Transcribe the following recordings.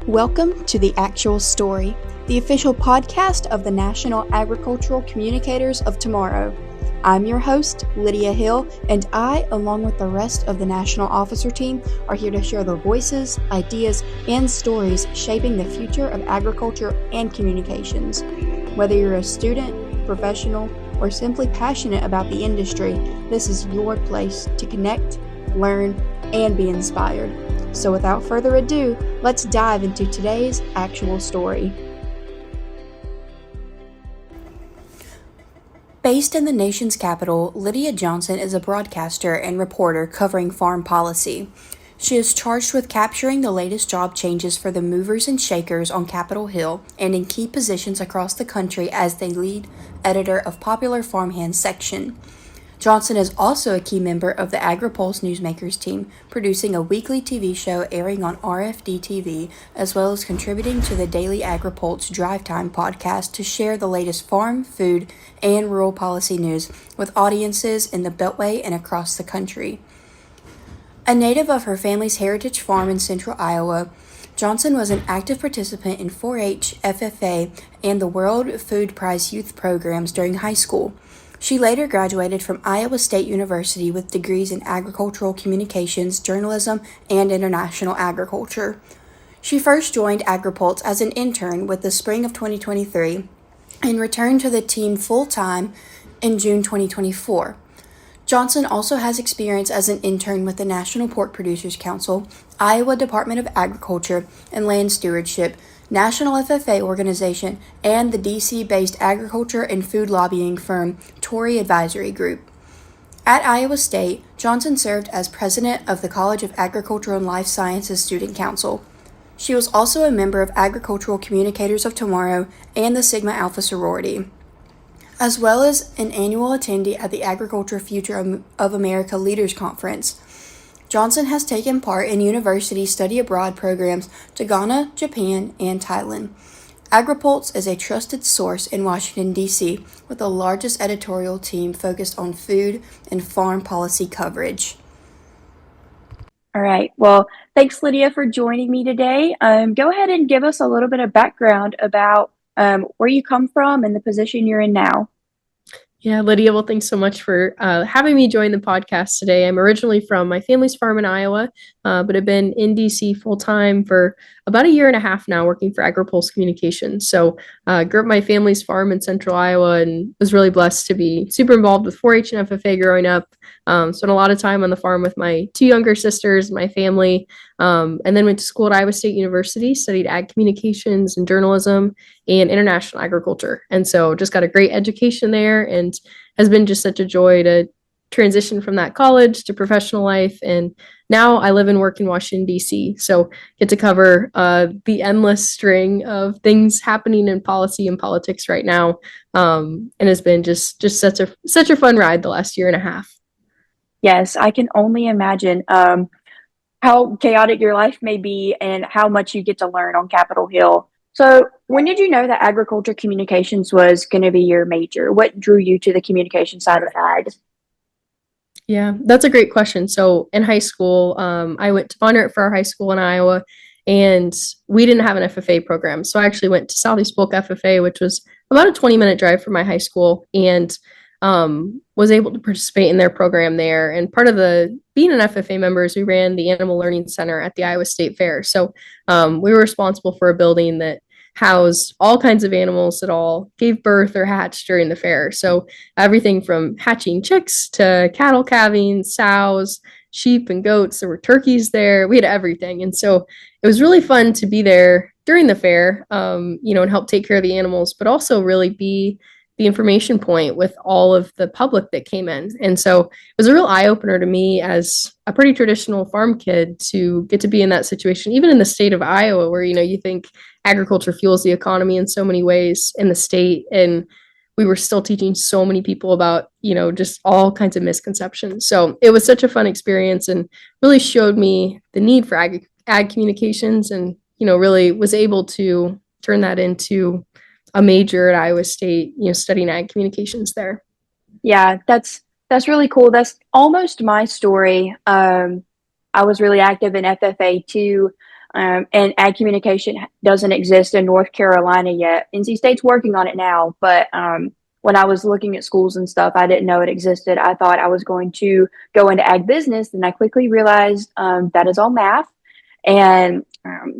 Welcome to The Actual Story, the official podcast of the National Agricultural Communicators of Tomorrow. I'm your host, Lydia Hill, and I, along with the rest of the National Officer team, are here to share the voices, ideas, and stories shaping the future of agriculture and communications. Whether you're a student, professional, or simply passionate about the industry, this is your place to connect, learn, and be inspired. So without further ado, let's dive into today's actual story. Based in the nation's capital, Lydia Johnson is a broadcaster and reporter covering farm policy. She is charged with capturing the latest job changes for the movers and shakers on Capitol Hill and in key positions across the country as the lead editor of Popular Farmhand section. Johnson is also a key member of the Agri-Pulse Newsmakers team, producing a weekly TV show airing on RFD TV, as well as contributing to the daily Agri-Pulse Drive Time podcast to share the latest farm, food, and rural policy news with audiences in the Beltway and across the country. A native of her family's heritage farm in central Iowa, Johnson was an active participant in 4-H, FFA, and the World Food Prize youth programs during high school. She later graduated from Iowa State University with degrees in agricultural communications, journalism, and international agriculture. She first joined Agri-Pulse as an intern with the spring of 2023 and returned to the team full-time in June 2024. Johnson also has experience as an intern with the National Pork Producers Council, Iowa Department of Agriculture and Land Stewardship, National FFA organization, and the DC-based agriculture and food lobbying firm Tory Advisory Group. At Iowa State, Johnson served as president of the College of Agricultural and Life Sciences Student Council. She was also a member of Agricultural Communicators of Tomorrow and the Sigma Alpha sorority, as well as an annual attendee at the Agriculture Future of America Leaders Conference. Johnson has taken part in university study abroad programs to Ghana, Japan, and Thailand. Agri-Pulse is a trusted source in Washington, D.C., with the largest editorial team focused on food and farm policy coverage. All right. Well, thanks, Lydia, for joining me today. Go ahead and give us a little bit of background about where you come from and the position you're in now. Yeah, Lydia, well, thanks so much for having me join the podcast today. I'm originally from my family's farm in Iowa, but I've been in DC full-time for about a year and a half now, working for Agri-Pulse Communications. So grew up my family's farm in central Iowa and was really blessed to be super involved with 4-H and FFA growing up. Spent a lot of time on the farm with my two younger sisters, my family, and then went to school at Iowa State University, studied ag communications and journalism and international agriculture. And so just got a great education there and has been just such a joy to transition from that college to professional life. And now I live and work in Washington, D.C., so get to cover the endless string of things happening in policy and politics right now. And has been just such a fun ride the last year and a half. Yes, I can only imagine how chaotic your life may be and how much you get to learn on Capitol Hill. So when did you know that agriculture communications was going to be your major? What drew you to the communication side of ag? Yeah, that's a great question. So in high school, I went to Von for our high school in Iowa, and we didn't have an FFA program. So I actually went to Southeast Polk FFA, which was about a 20-minute drive from my high school, and was able to participate in their program there. And part of being an FFA member is we ran the Animal Learning Center at the Iowa State Fair. So we were responsible for a building that housed all kinds of animals that all gave birth or hatched during the fair. So everything from hatching chicks to cattle calving, sows, sheep and goats. There were turkeys there. We had everything. And so it was really fun to be there during the fair, and help take care of the animals, but also really be the information point with all of the public that came in. And so it was a real eye-opener to me as a pretty traditional farm kid to get to be in that situation, even in the state of Iowa, where, you think agriculture fuels the economy in so many ways in the state. And we were still teaching so many people about, just all kinds of misconceptions. So it was such a fun experience and really showed me the need for ag communications and, really was able to turn that into a major at Iowa State, studying ag communications there. Yeah, that's really cool. That's almost my story. I was really active in FFA too. And ag communication doesn't exist in North Carolina yet. NC State's working on it now, but when I was looking at schools and stuff, I didn't know it existed. I thought I was going to go into ag business, and I quickly realized that is all math. And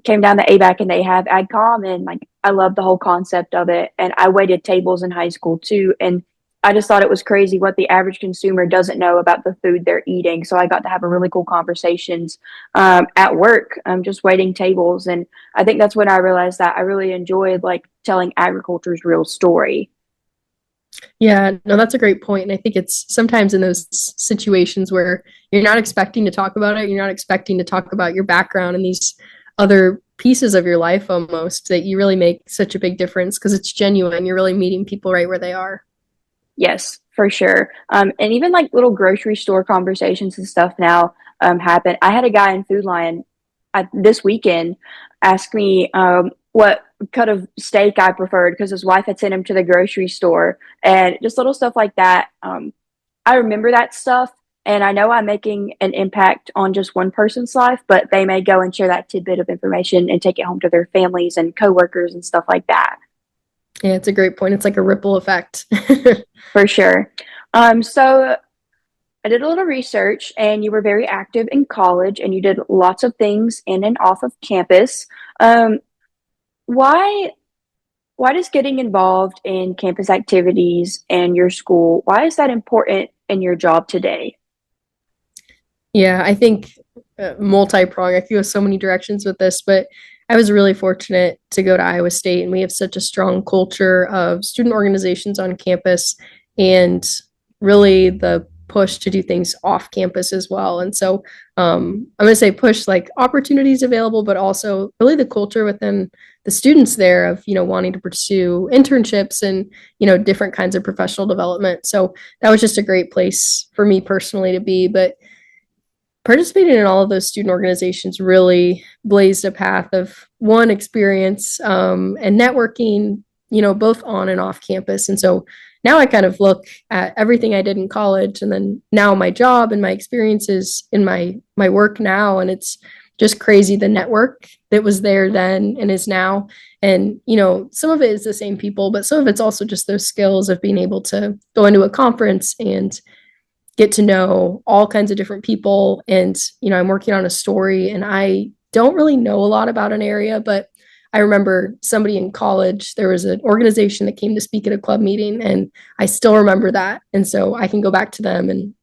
came down to ABAC, and they have AgCom, and like I love the whole concept of it. And I waited tables in high school too, and I just thought it was crazy what the average consumer doesn't know about the food they're eating. So I got to have a really cool conversations at work, just waiting tables, and I think that's when I realized that I really enjoyed like telling agriculture's real story. Yeah, no, that's a great point. And I think it's sometimes in those situations where you're not expecting to talk about it, you're not expecting to talk about your background and these other pieces of your life almost that you really make such a big difference because it's genuine. You're really meeting people right where they are. Yes, for sure. And even like little grocery store conversations and stuff now happen. I had a guy in Food Lion this weekend ask me what cut of steak I preferred because his wife had sent him to the grocery store, and just little stuff like that. I remember that stuff, and I know I'm making an impact on just one person's life, but they may go and share that tidbit of information and take it home to their families and coworkers and stuff like that. Yeah, it's a great point. It's like a ripple effect. For sure. So I did a little research, and you were very active in college, and you did lots of things in and off of campus. Um, why why does getting involved in campus activities and your school, why is that important in your job today? Yeah, I think multi-pronged. I could go so many directions with this, but I was really fortunate to go to Iowa State, and we have such a strong culture of student organizations on campus and really the push to do things off campus as well. And so I'm going to say push like opportunities available, but also really the culture within the students there of, wanting to pursue internships and, different kinds of professional development. So that was just a great place for me personally to be. But participating in all of those student organizations really blazed a path of one experience and networking, both on and off campus. And so now I kind of look at everything I did in college and then now my job and my experiences in my work now. And it's just crazy the network that was there then and is now. And, some of it is the same people, but some of it's also just those skills of being able to go into a conference and get to know all kinds of different people. And, I'm working on a story and I don't really know a lot about an area, but I remember somebody in college, there was an organization that came to speak at a club meeting and I still remember that. And so I can go back to them and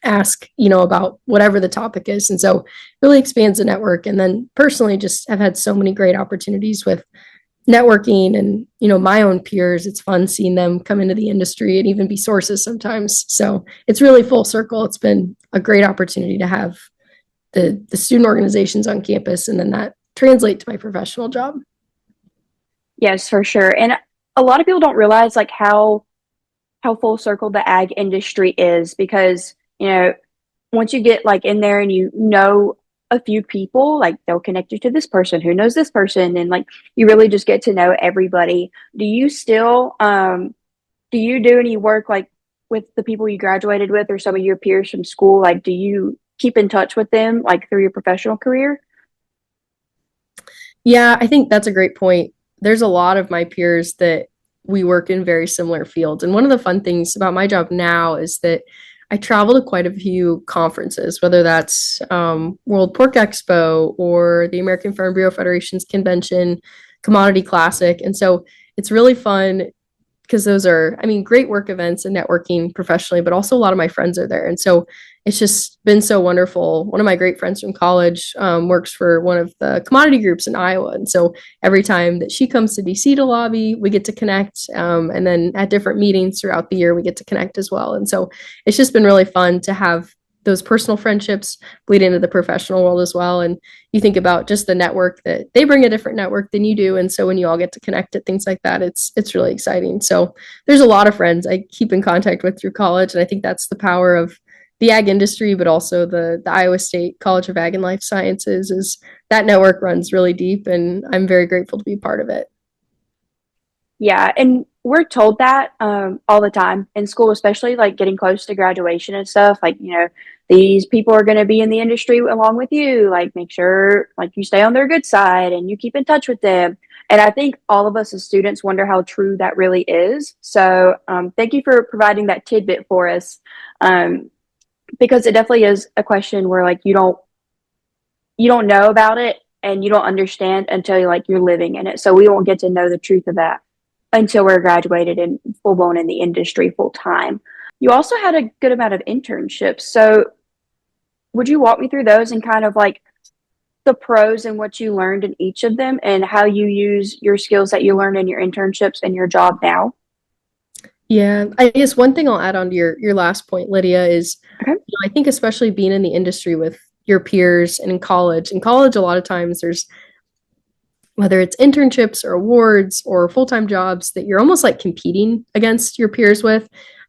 ask, about whatever the topic is. And so it really expands the network. And then personally, just have had so many great opportunities with networking and my own peers. It's fun seeing them come into the industry and even be sources sometimes. So it's really full circle. It's been a great opportunity to have the student organizations on campus and then that translate to my professional job. Yes, for sure. And a lot of people don't realize like how full circle the ag industry is because, once you get like in there and a few people, like they'll connect you to this person who knows this person and like you really just get to know everybody. Do you still do you do any work like with the people you graduated with or some of your peers from school? Like do you keep in touch with them like through your professional career? Yeah, I think that's a great point. There's a lot of my peers that we work in very similar fields. And one of the fun things about my job now is that I travel to quite a few conferences, whether that's World Pork Expo or the American Farm Bureau Federation's convention, Commodity Classic. And so it's really fun because those are, great work events and networking professionally, but also a lot of my friends are there. And so it's just been so wonderful. One of my great friends from college works for one of the commodity groups in Iowa. And so every time that she comes to DC to lobby, we get to connect. And then at different meetings throughout the year, we get to connect as well. And so it's just been really fun to have those personal friendships bleed into the professional world as well. And you think about just the network that they bring a different network than you do. And so when you all get to connect at things like that, it's really exciting. So there's a lot of friends I keep in contact with through college. And I think that's the power of the ag industry, but also the Iowa State College of Ag and Life Sciences is that network runs really deep. And I'm very grateful to be part of it. Yeah, and we're told that all the time in school, especially like getting close to graduation and stuff. Like, these people are going to be in the industry along with you. Like, make sure like you stay on their good side and you keep in touch with them. And I think all of us as students wonder how true that really is. So, thank you for providing that tidbit for us, um, because it definitely is a question where like you don't know about it and you don't understand until you're living in it. So we won't get to know the truth of that until we're graduated and full blown in the industry full time. You also had a good amount of internships. So would you walk me through those and kind of like the pros and what you learned in each of them and how you use your skills that you learned in your internships and your job now? Yeah, I guess one thing I'll add on to your last point, Lydia, is Okay. I think especially being in the industry with your peers and in college. In college, a lot of times there's whether it's internships or awards or full-time jobs that you're almost like competing against your peers with.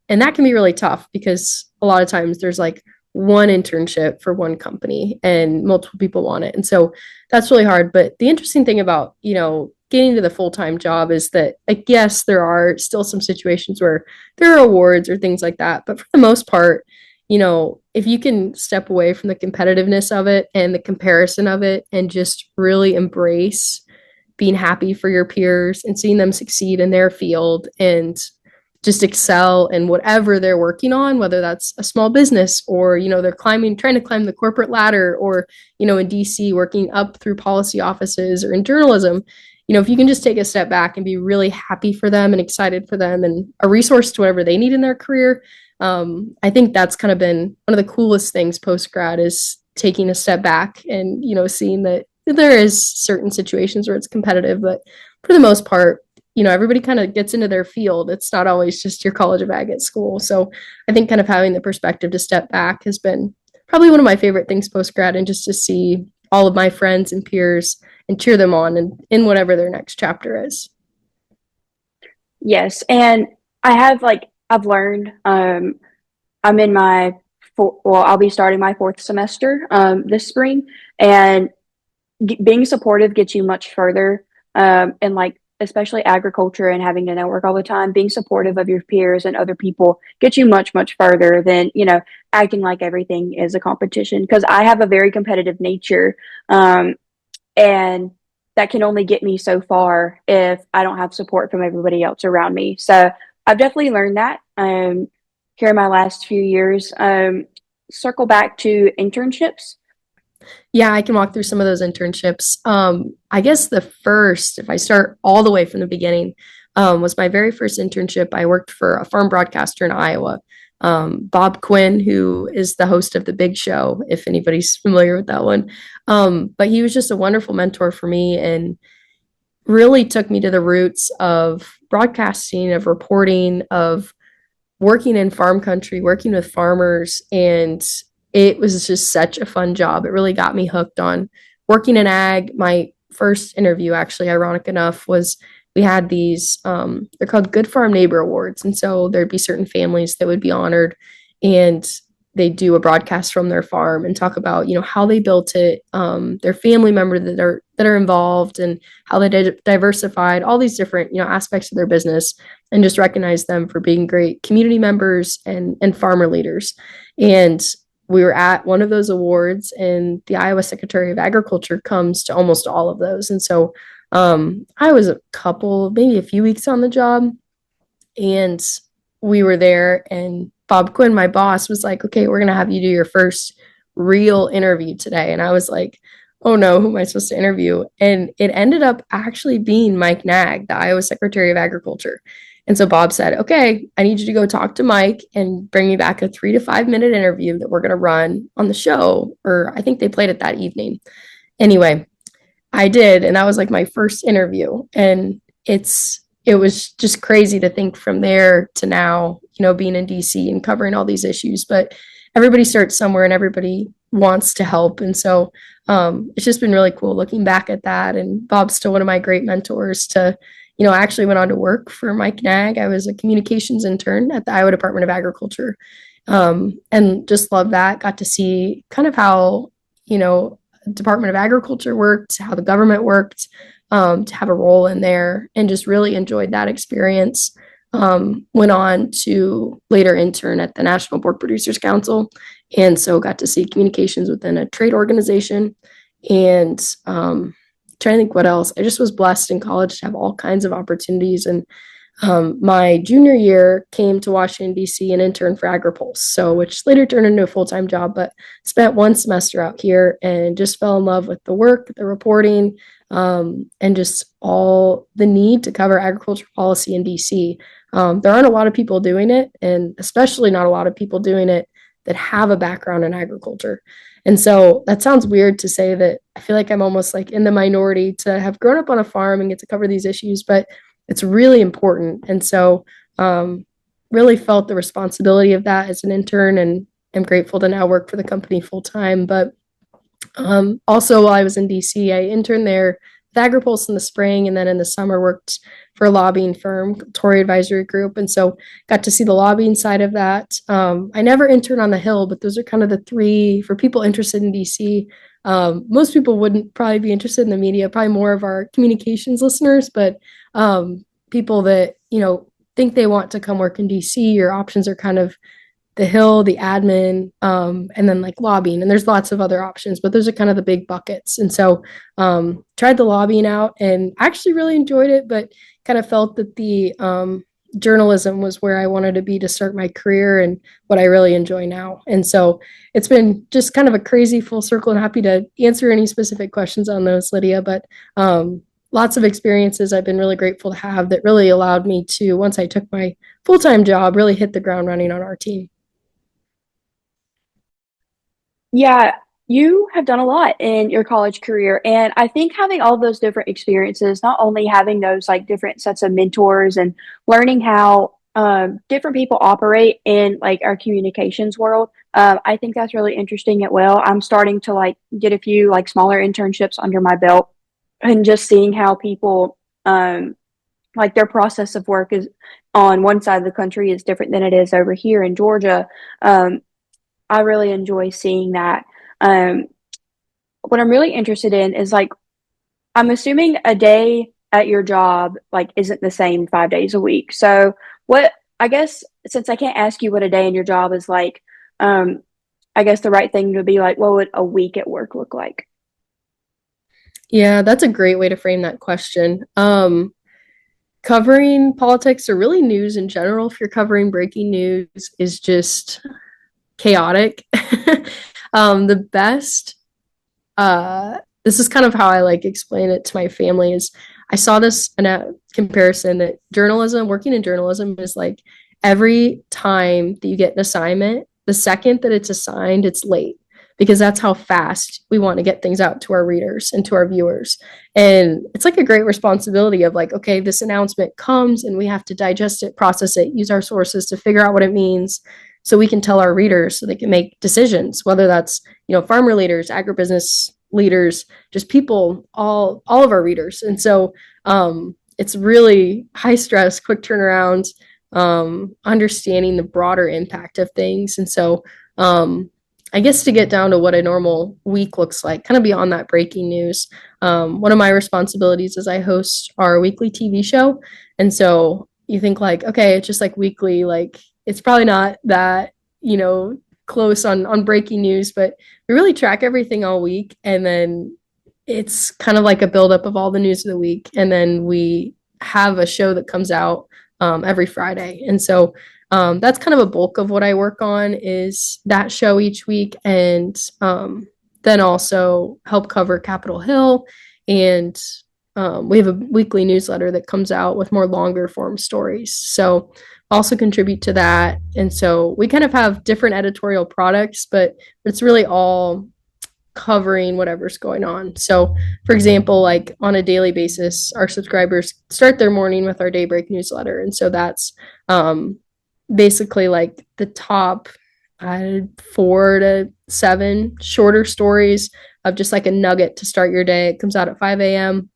And that can be really tough because a lot of times there's like one internship for one company and multiple people want it. And so that's really hard. But the interesting thing about, getting to the full-time job is that, like, yes, there are still some situations where there are awards or things like that. But for the most part, if you can step away from the competitiveness of it and the comparison of it and just really embrace being happy for your peers and seeing them succeed in their field and just excel in whatever they're working on, whether that's a small business or, they're trying to climb the corporate ladder or, in DC, working up through policy offices or in journalism. If you can just take a step back and be really happy for them and excited for them and a resource to whatever they need in their career, I think that's kind of been one of the coolest things post grad is taking a step back and, seeing that there is certain situations where it's competitive, but for the most part, everybody kind of gets into their field. It's not always just your College of Ag at school. So I think kind of having the perspective to step back has been probably one of my favorite things post grad, and just to see all of my friends and peers and cheer them on and in whatever their next chapter is. Yes. And I've learned, I'm in my I'll be starting my fourth semester this spring, and being supportive gets you much further. And like, especially agriculture and having to network all the time, being supportive of your peers and other people gets you much, much further than, acting like everything is a competition. Because I have a very competitive nature. And that can only get me so far if I don't have support from everybody else around me. So I've definitely learned that here in my last few years. Circle back to internships. Yeah, I can walk through some of those internships. I guess the first, if I start all the way from the beginning, was my very first internship. I worked for a farm broadcaster in Iowa, Bob Quinn, who is the host of The Big Show, if anybody's familiar with that one. But he was just a wonderful mentor for me and really took me to the roots of broadcasting, of reporting, of working in farm country, working with farmers, and it was just such a fun job. It really got me hooked on working in ag. My first interview, actually, ironic enough, was we had these, they're called Good Farm Neighbor Awards. And so there'd be certain families that would be honored, and they do a broadcast from their farm and talk about, how they built it, their family member that are involved, and how they diversified all these different, aspects of their business, and just recognize them for being great community members and farmer leaders. And we were at one of those awards, and the Iowa Secretary of Agriculture comes to almost all of those. And so I was maybe a few weeks on the job, and we were there, and Bob Quinn, my boss, was like, okay, we're going to have you do your first real interview today. And I was like, oh no, who am I supposed to interview? And it ended up actually being Mike Nag, the Iowa Secretary of Agriculture. And so Bob said, okay, I need you to go talk to Mike and bring me back a 3 to 5 minute interview that we're going to run on the show. Or I think they played it that evening. Anyway, I did. And that was like my first interview. And it was just crazy to think from there to now, being in DC and covering all these issues. But everybody starts somewhere and everybody wants to help. And so it's just been really cool looking back at that. And Bob's still one of my great mentors I actually went on to work for Mike Nag. I was a communications intern at the Iowa Department of Agriculture, and just love that. Got to see kind of how, Department of Agriculture worked, how the government worked, to have a role in there and just really enjoyed that experience. Went on to later intern at the National Pork Producers Council. And so got to see communications within a trade organization. And trying to think what else. I just was blessed in college to have all kinds of opportunities. And my junior year came to Washington, D.C. and interned for Agri-Pulse, so which later turned into a full-time job, but spent one semester out here and just fell in love with the work, the reporting, and just all the need to cover agriculture policy in DC. There aren't a lot of people doing it, and especially not a lot of people doing it that have a background in agriculture. And so that sounds weird to say that I feel like I'm almost like in the minority to have grown up on a farm and get to cover these issues, but it's really important. And so really felt the responsibility of that as an intern, and am grateful to now work for the company full time. But also, while I was in DC, I interned there with Agri-Pulse in the spring, and then in the summer worked for a lobbying firm, Tory Advisory Group, and so got to see the lobbying side of that. I never interned on the Hill, but those are kind of the three for people interested in DC. Most people wouldn't probably be interested in the media, probably more of our communications listeners, but people that think they want to come work in DC, your options are kind of the Hill, the admin, and then like lobbying. And there's lots of other options, but those are kind of the big buckets. And so tried the lobbying out and actually really enjoyed it, but kind of felt that the journalism was where I wanted to be to start my career and what I really enjoy now. And so it's been just kind of a crazy full circle, and happy to answer any specific questions on those, Lydia. But lots of experiences I've been really grateful to have that really allowed me to, once I took my full-time job, really hit the ground running on our team. Yeah, you have done a lot in your college career. And I think having all those different experiences, not only having those like different sets of mentors and learning how different people operate in like our communications world, I think that's really interesting as well. I'm starting to like get a few like smaller internships under my belt, and just seeing how people like their process of work is on one side of the country is different than it is over here in Georgia. Um, I really enjoy seeing that. Um, what I'm really interested in is like, I'm assuming a day at your job like isn't the same 5 days a week. So what, I guess since I can't ask you what a day in your job is like, um, I guess the right thing would be like, what would a week at work look like? Yeah, that's a great way to frame that question. Covering politics or really news in general, if you're covering breaking news, is just chaotic. The best, this is kind of how I like explain it to my family, is I saw this in a comparison that journalism, working in journalism, is like every time that you get an assignment, the second that it's assigned, it's late, because that's how fast we want to get things out to our readers and to our viewers. And it's like a great responsibility of like, okay, this announcement comes and we have to digest it, process it, use our sources to figure out what it means so we can tell our readers so they can make decisions, whether that's, farmer leaders, agribusiness leaders, just people, all of our readers. And so it's really high stress, quick turnaround, understanding the broader impact of things. And so I guess to get down to what a normal week looks like, kind of beyond that breaking news, one of my responsibilities is I host our weekly TV show. And so you think like, okay, it's just like weekly, like it's probably not that, close on breaking news, but we really track everything all week. And then it's kind of like a buildup of all the news of the week. And then we have a show that comes out every Friday. And so that's kind of a bulk of what I work on, is that show each week, and then also help cover Capitol Hill. And we have a weekly newsletter that comes out with more longer form stories. So also contribute to that. And so we kind of have different editorial products, but it's really all covering whatever's going on. So, for example, like on a daily basis, our subscribers start their morning with our Daybreak newsletter. And so that's basically like the top 4 to 7 shorter stories of just like a nugget to start your day. It comes out at 5 a.m.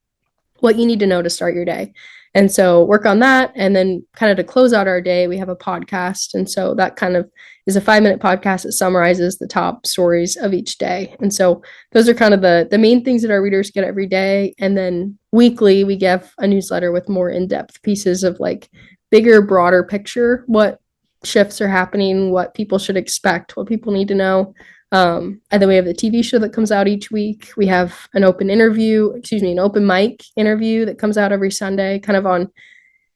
What you need to know to start your day. And so work on that. And then kind of to close out our day, we have a podcast. And so that kind of is a 5-minute podcast that summarizes the top stories of each day. And so those are kind of the main things that our readers get every day. And then weekly, we give a newsletter with more in-depth pieces of like bigger, broader picture, what shifts are happening, what people should expect, what people need to know. And then we have the TV show that comes out each week. We have an open mic interview that comes out every Sunday, kind of on,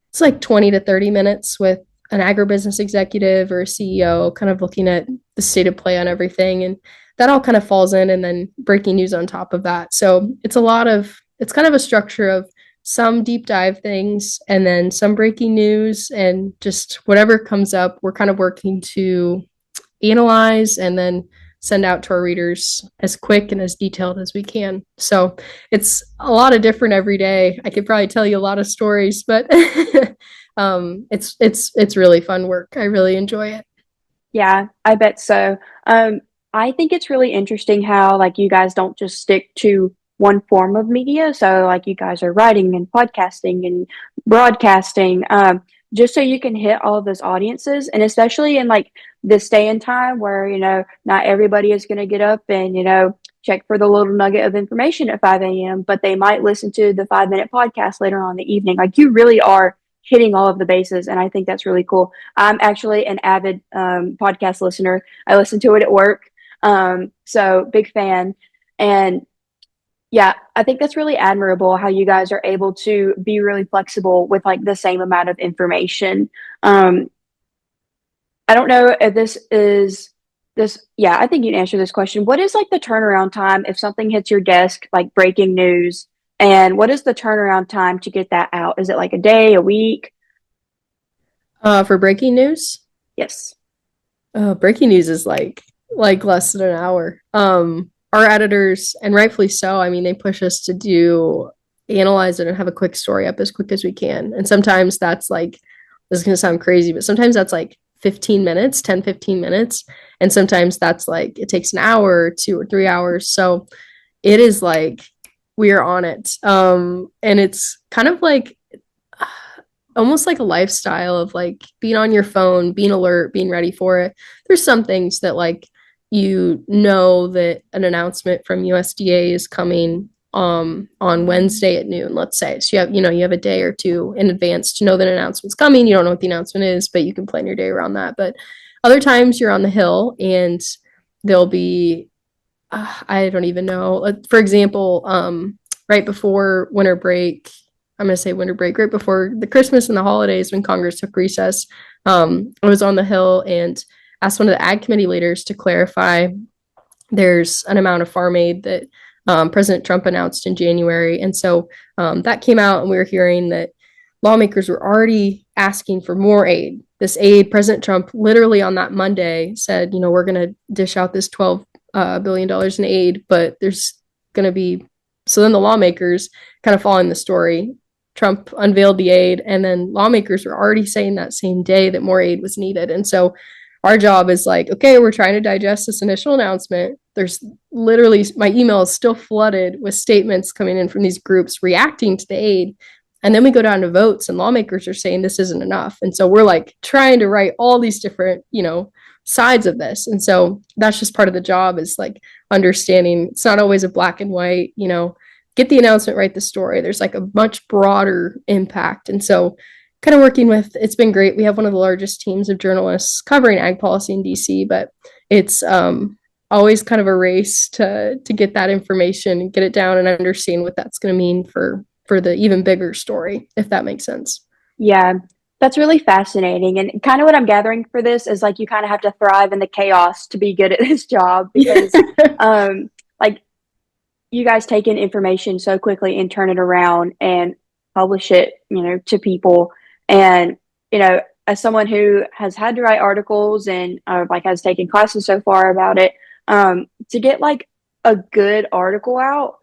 it's like 20 to 30 minutes with an agribusiness executive or a CEO, kind of looking at the state of play on everything. And that all kind of falls in, and then breaking news on top of that. So it's kind of a structure of some deep dive things and then some breaking news, and just whatever comes up, we're kind of working to analyze and then send out to our readers as quick and as detailed as we can. So it's a lot of different every day. I could probably tell you a lot of stories, but it's really fun work. I really enjoy it. Yeah, I bet so. I think it's really interesting how like you guys don't just stick to one form of media. So like you guys are writing and podcasting and broadcasting, just so you can hit all of those audiences, and especially in like this day and time where, not everybody is going to get up and, check for the little nugget of information at 5 a.m., but they might listen to the 5-minute podcast later on in the evening. Like you really are hitting all of the bases. And I think that's really cool. I'm actually an avid podcast listener. I listen to it at work. So big fan. And yeah, I think that's really admirable how you guys are able to be really flexible with like the same amount of information. I don't know if yeah, I think you can answer this question. What is like the turnaround time if something hits your desk, like breaking news? And what is the turnaround time to get that out? Is it like a day, a week? For breaking news, Yes. breaking news is like less than an hour. Our editors, and rightfully so, I mean, they push us to analyze it and have a quick story up as quick as we can. And sometimes that's like, this is going to sound crazy, but sometimes that's like 15 minutes, 10, 15 minutes. And sometimes that's like, it takes an hour or 2 or 3 hours. So it is like, we are on it. And it's kind of like almost like a lifestyle of like being on your phone, being alert, being ready for it. There's some things that like, that an announcement from USDA is coming on Wednesday at noon, let's say. So you have a day or two in advance to know that an announcement's coming. You don't know what the announcement is, but you can plan your day around that. But other times you're on the Hill and there'll be, I don't even know. For example, right before winter break, I'm going to say winter break, right before the Christmas and the holidays when Congress took recess, I was on the Hill and asked one of the ag committee leaders to clarify there's an amount of farm aid that President Trump announced in January. And so that came out, and we were hearing that lawmakers were already asking for more aid. This aid, President Trump literally on that Monday said, we're going to dish out this $12 billion in aid, but there's going to be, so then the lawmakers kind of following the story. Trump unveiled the aid, and then lawmakers were already saying that same day that more aid was needed. And so our job is like, okay, we're trying to digest this initial announcement. There's literally, my email is still flooded with statements coming in from these groups reacting to the aid. And then we go down to votes, and lawmakers are saying this isn't enough. And so we're like trying to write all these different, sides of this. And so that's just part of the job, is like understanding it's not always a black and white, get the announcement, write the story. There's like a much broader impact. And so kind of working with, it's been great. We have one of the largest teams of journalists covering ag policy in DC, but it's always kind of a race to get that information and get it down and understand what that's going to mean for the even bigger story, if that makes sense. Yeah, that's really fascinating. And kind of what I'm gathering for this is like you kind of have to thrive in the chaos to be good at this job, because like you guys take in information so quickly and turn it around and publish it, to people. And, as someone who has had to write articles and like has taken classes so far about it, to get like a good article out,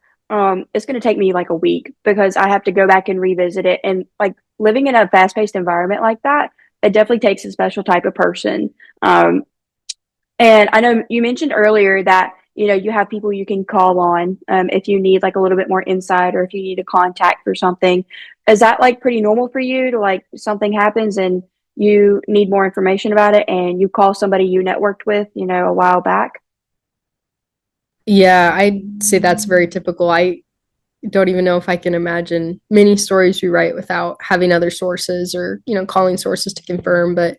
it's going to take me like a week, because I have to go back and revisit it. And like living in a fast-paced environment like that, it definitely takes a special type of person. And I know you mentioned earlier that, you have people you can call on if you need like a little bit more insight or if you need a contact for something. Is that like pretty normal for you to like something happens and you need more information about it and you call somebody you networked with, a while back? Yeah, I'd say that's very typical. I don't even know if I can imagine many stories we write without having other sources or, calling sources to confirm. But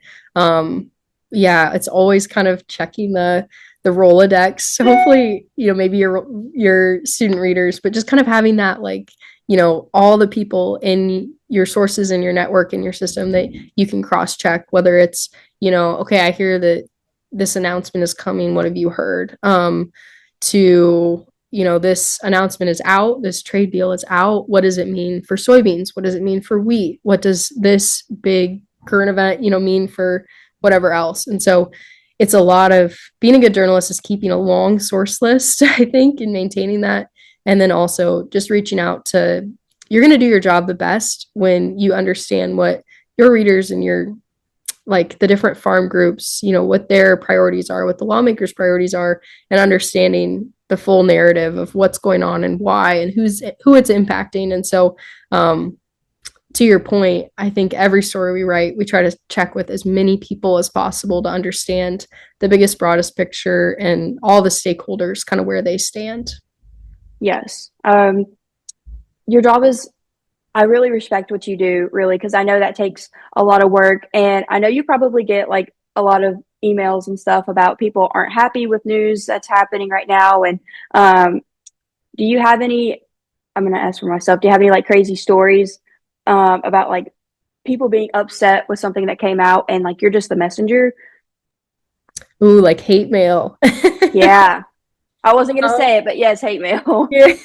yeah, it's always kind of checking the Rolodex. So hopefully, maybe your student readers, but just kind of having that like, all the people in your sources in your network in your system that you can cross check, whether it's, okay, I hear that this announcement is coming. What have you heard? To this announcement is out, this trade deal is out. What does it mean for soybeans? What does it mean for wheat? What does this big current event, mean for whatever else? And so it's a lot of being a good journalist is keeping a long source list, I think, and maintaining that. And then also just reaching out to, you're going to do your job the best when you understand what your readers and your like the different farm groups, what their priorities are, what the lawmakers' priorities are, and understanding the full narrative of what's going on and why and who it's impacting. And so, to your point, I think every story we write, we try to check with as many people as possible to understand the biggest, broadest picture and all the stakeholders, kind of where they stand. Yes. Your job is, I really respect what you do, really, because I know that takes a lot of work. And I know you probably get like a lot of emails and stuff about people aren't happy with news that's happening right now. And um, do you have any, I'm going to ask for myself, do you have any like crazy stories about like people being upset with something that came out and like you're just the messenger? Ooh, like hate mail. Yeah. I wasn't going to um, say it, but yes, hate mail. yeah.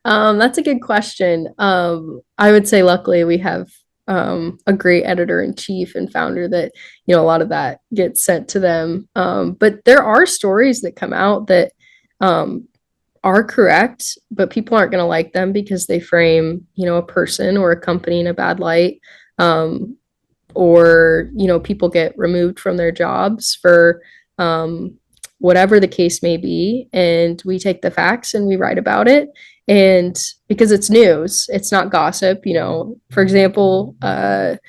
That's a good question. I would say luckily we have a great editor in chief and founder that, a lot of that gets sent to them. But there are stories that come out that are correct, but people aren't going to like them because they frame, a person or a company in a bad light. Or, people get removed from their jobs for um, whatever the case may be. And we take the facts and we write about it. And because it's news, it's not gossip. For example, when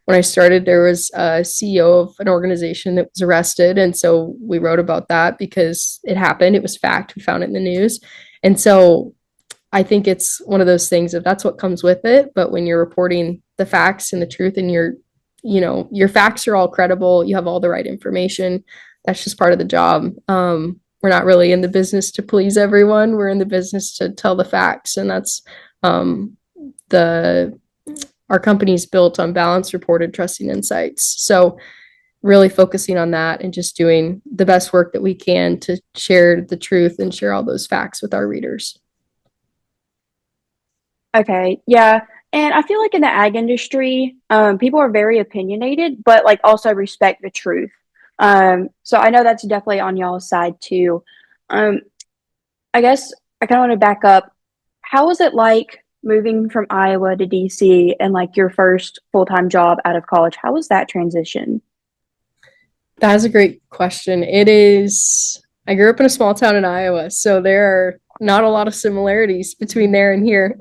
I started, there was a CEO of an organization that was arrested. And so we wrote about that because it happened. It was fact. We found it in the news. And so I think it's one of those things that that's what comes with it. But when you're reporting the facts and the truth and your facts are all credible, you have all the right information. That's just part of the job. We're not really in the business to please everyone. We're in the business to tell the facts. And that's the our company's built on balanced, reported, trusting insights. So really focusing on that and just doing the best work that we can to share the truth and share all those facts with our readers. Okay, yeah. And I feel like in the ag industry, people are very opinionated, but like also respect the truth. So I know that's definitely on y'all's side too. Um, I guess I kind of want to back up. How was it like moving from Iowa to DC and like your first full-time job out of college? How was that transition? That is a great question. It is, I grew up in a small town in Iowa, so there are not a lot of similarities between there and here,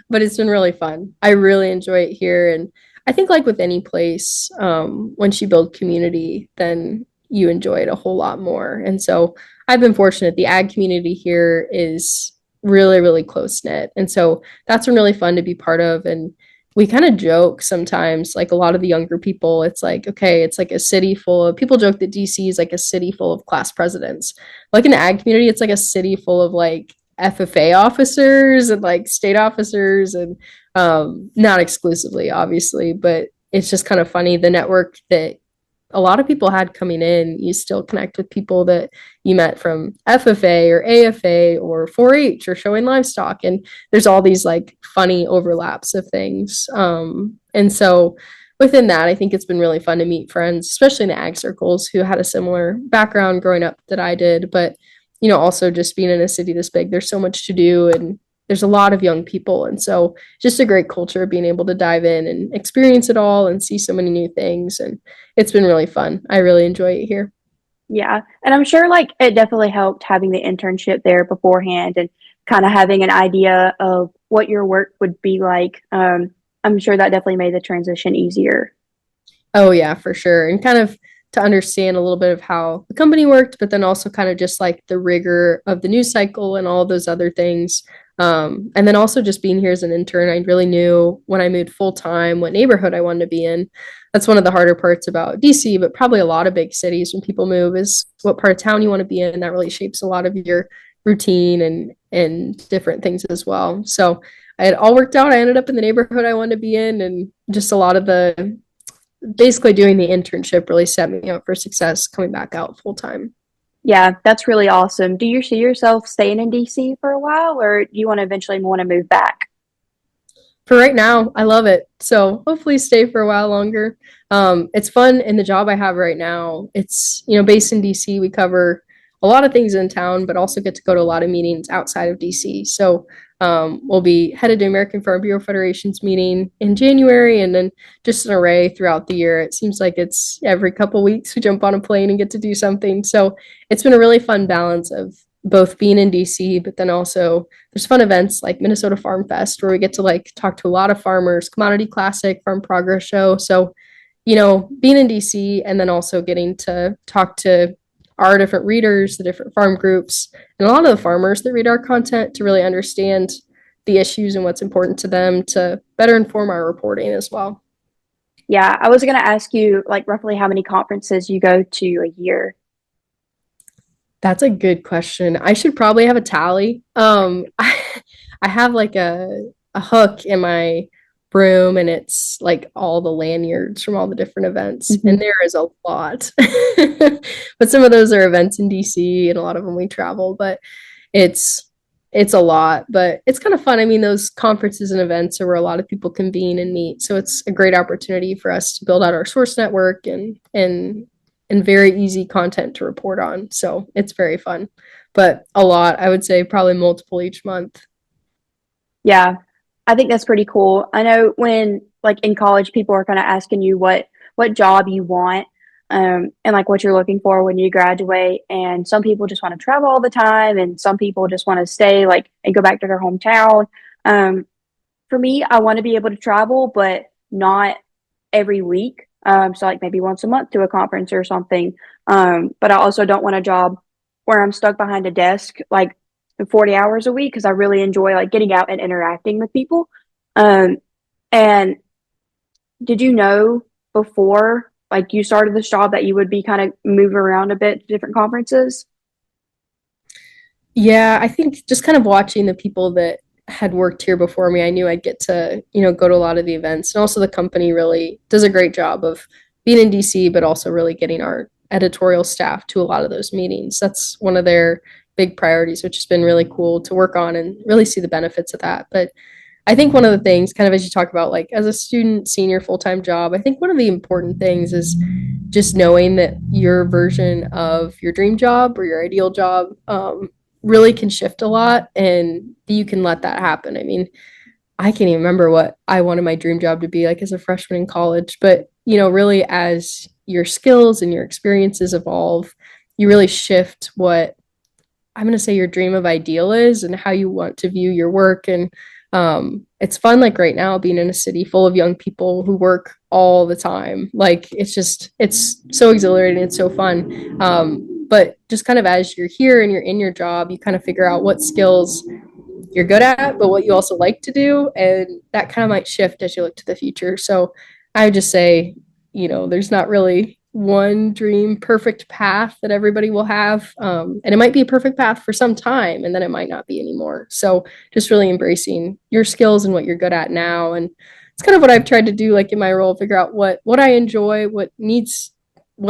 but it's been really fun. I really enjoy it here. And I think, like with any place, once you build community, then you enjoy it a whole lot more. And so I've been fortunate. The ag community here is really, really close knit. And so that's been really fun to be part of. And we kind of joke sometimes, like a lot of the younger people, it's like, okay, it's like a city full of people joke that DC is like a city full of class presidents. Like in the ag community, it's like a city full of like FFA officers and like state officers and not exclusively, obviously, but it's just kind of funny the network that a lot of people had coming in. You still connect with people that you met from FFA or AFA or 4-H or showing livestock, and there's all these like funny overlaps of things. And so within that, I think it's been really fun to meet friends, especially in the ag circles, who had a similar background growing up that I did. But also just being in a city this big, there's so much to do, and there's a lot of young people. And so just a great culture of being able to dive in and experience it all and see so many new things. And it's been really fun. I really enjoy it here. Yeah. And I'm sure like it definitely helped having the internship there beforehand and kind of having an idea of what your work would be like. I'm sure that definitely made the transition easier. Oh yeah, for sure. And kind of to understand a little bit of how the company worked, but then also kind of just like the rigor of the news cycle and all those other things. And then also just being here as an intern, I really knew when I moved full time what neighborhood I wanted to be in. That's one of the harder parts about DC, but probably a lot of big cities when people move is what part of town you want to be in. That really shapes a lot of your routine and different things as well. So I had all worked out. I ended up in the neighborhood I wanted to be in, and just a lot of the basically doing the internship really set me up for success coming back out full time. Yeah, that's really awesome. Do you see yourself staying in DC for a while or do you want to eventually want to move back? For right now, I love it. So hopefully stay for a while longer. It's fun in the job I have right now. It's, based in DC. We cover a lot of things in town, but also get to go to a lot of meetings outside of DC. So we'll be headed to American Farm Bureau Federation's meeting in January, and then just an array throughout the year. It seems like it's every couple weeks we jump on a plane and get to do something. So it's been a really fun balance of both being in DC, but then also there's fun events like Minnesota Farm Fest where we get to like talk to a lot of farmers, Commodity Classic, Farm Progress Show. So, being in DC and then also getting to talk to our different readers, the different farm groups, and a lot of the farmers that read our content to really understand the issues and what's important to them to better inform our reporting as well. Yeah, I was going to ask you like roughly how many conferences you go to a year. That's a good question. I should probably have a tally. I have like a hook in my room and it's like all the lanyards from all the different events, and Mhm. there is a lot. But some of those are events in DC and a lot of them we travel, but it's it's a lot, but it's kind of fun. I mean, those conferences and events are where a lot of people convene and meet. So it's a great opportunity for us to build out our source network and very easy content to report on. So it's very fun. But a lot, I would say probably multiple each month. Yeah, I think that's pretty cool. I know when like in college people are kind of asking you what job you want and like what you're looking for when you graduate and some people just want to travel all the time and some people just want to stay like and go back to their hometown. Um for me, I want to be able to travel but not every week. So like maybe once a month to a conference or something. But I also don't want a job where I'm stuck behind a desk like 40 hours a week because I really enjoy like getting out and interacting with people. Um, and did you know before like you started this job that you would be kind of moving around a bit to different conferences? Yeah, I think just kind of watching the people that had worked here before me, I knew I'd get to, go to a lot of the events. And also the company really does a great job of being in DC, but also really getting our editorial staff to a lot of those meetings. That's one of their big priorities, which has been really cool to work on and really see the benefits of that. But I think one of the things, kind of as you talk about, like as a student, senior full time job, I think one of the important things is just knowing that your version of your dream job or your ideal job really can shift a lot and you can let that happen. I mean, I can't even remember what I wanted my dream job to be like as a freshman in college, but really as your skills and your experiences evolve, you really shift what I'm going to say your dream of ideal is and how you want to view your work. And it's fun, like right now, being in a city full of young people who work all the time. Like it's so exhilarating. It's so fun. But just kind of as you're here and you're in your job, you kind of figure out what skills you're good at, but what you also like to do. And that kind of might shift as you look to the future. So I would just say, there's not really one dream perfect path that everybody will have. And it might be a perfect path for some time and then it might not be anymore. So just really embracing your skills and what you're good at now. And it's kind of what I've tried to do, like in my role, figure out what I enjoy, what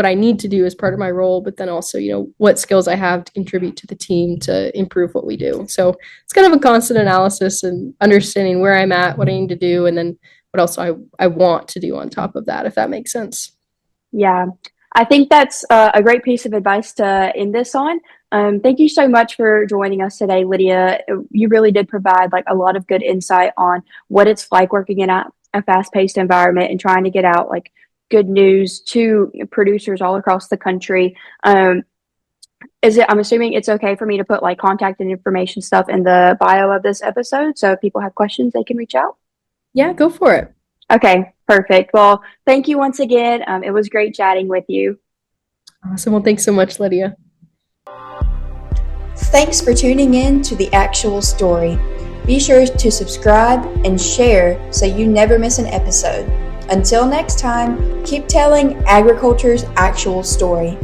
I need to do as part of my role, but then also, what skills I have to contribute to the team to improve what we do. So it's kind of a constant analysis and understanding where I'm at, what I need to do, and then what else I want to do on top of that, if that makes sense. Yeah, I think that's a great piece of advice to end this on. Thank you so much for joining us today, Lydia. You really did provide like a lot of good insight on what it's like working in a fast-paced environment and trying to get out like good news to producers all across the country. I'm assuming it's okay for me to put like contact and information stuff in the bio of this episode. So if people have questions, they can reach out. Yeah, go for it. Okay, perfect. Well, thank you once again. It was great chatting with you. Awesome. Well, thanks so much, Lydia. Thanks for tuning in to The Actual Story. Be sure to subscribe and share so you never miss an episode. Until next time, keep telling agriculture's actual story.